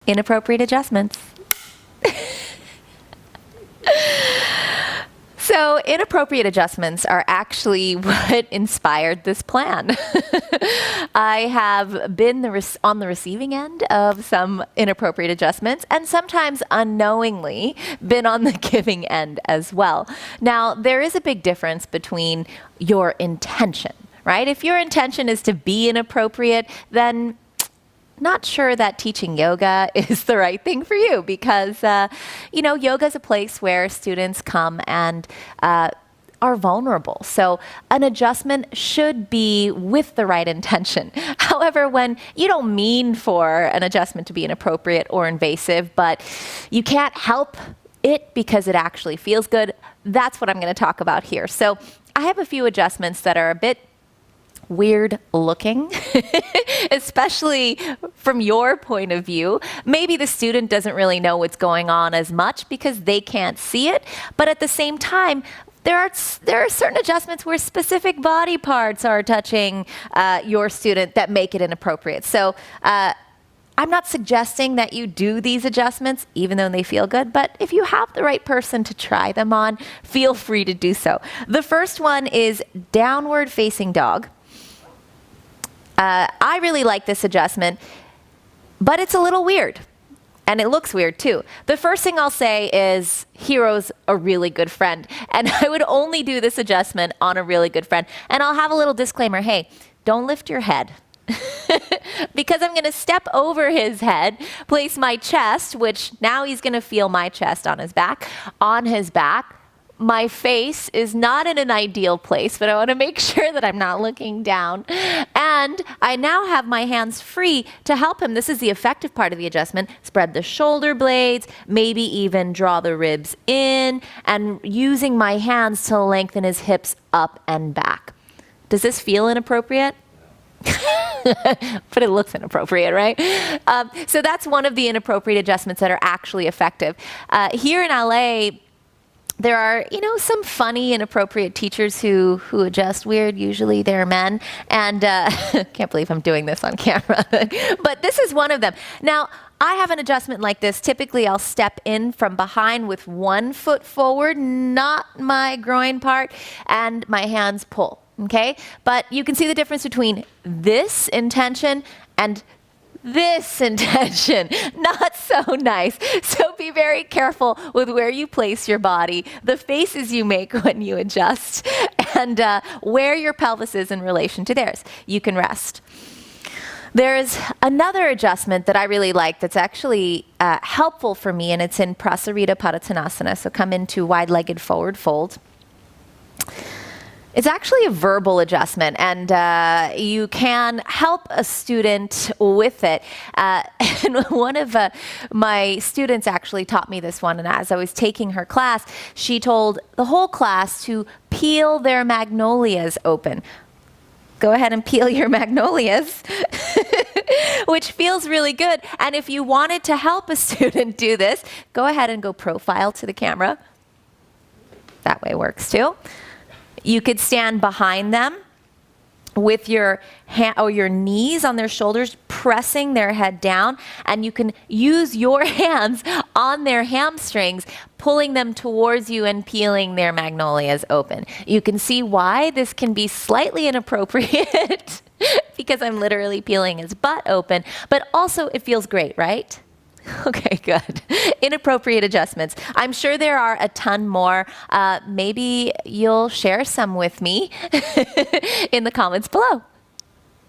Inappropriate adjustments. So inappropriate adjustments are actually what inspired this plan. I have been on the receiving end of some inappropriate adjustments, and sometimes unknowingly been on the giving end as well. Now, there is a big difference between your intention, right? If your intention is to be inappropriate, then not sure that teaching yoga is the right thing for you, because, yoga is a place where students come and are vulnerable. So an adjustment should be with the right intention. However, when you don't mean for an adjustment to be inappropriate or invasive, but you can't help it because it actually feels good, that's what I'm going to talk about here. So I have a few adjustments that are a bit weird looking, especially from your point of view. Maybe the student doesn't really know what's going on as much because they can't see it, but at the same time, there are certain adjustments where specific body parts are touching your student that make it inappropriate. So I'm not suggesting that you do these adjustments even though they feel good, but if you have the right person to try them on, feel free to do so. The first one is downward facing dog. I really like this adjustment, but it's a little weird, and it looks weird too. The first thing I'll say is Hero's a really good friend, and I would only do this adjustment on a really good friend. And I'll have a little disclaimer, hey, don't lift your head. Because I'm going to step over his head, place my chest, which now he's going to feel my chest on his back. My face is not in an ideal place, but I want to make sure that I'm not looking down. And I now have my hands free to help him. This is the effective part of the adjustment. Spread the shoulder blades, maybe even draw the ribs in, and using my hands to lengthen his hips up and back. Does this feel inappropriate? But it looks inappropriate, right? So that's one of the inappropriate adjustments that are actually effective. Here in LA, there are, some funny, inappropriate teachers who adjust weird. Usually they're men. And can't believe I'm doing this on camera. But this is one of them. Now, I have an adjustment like this. Typically, I'll step in from behind with one foot forward, not my groin part, and my hands pull. Okay? But you can see the difference between this intention and this intention. Not so nice. So be very careful with where you place your body, the faces you make when you adjust, and where your pelvis is in relation to theirs. You can rest. There's another adjustment that I really like that's actually helpful for me, and it's in Prasarita Padottanasana. So come into wide-legged forward fold. It's actually a verbal adjustment, and you can help a student with it. And one of my students actually taught me this one, and as I was taking her class, she told the whole class to peel their magnolias open. Go ahead and peel your magnolias, which feels really good. And if you wanted to help a student do this, go ahead and go profile to the camera. That way works too. You could stand behind them with your your knees on their shoulders, pressing their head down, and you can use your hands on their hamstrings, pulling them towards you and peeling their magnolias open. You can see why this can be slightly inappropriate because I'm literally peeling his butt open, but also it feels great, right? Okay, good. Inappropriate adjustments. I'm sure there are a ton more. Maybe you'll share some with me in the comments below.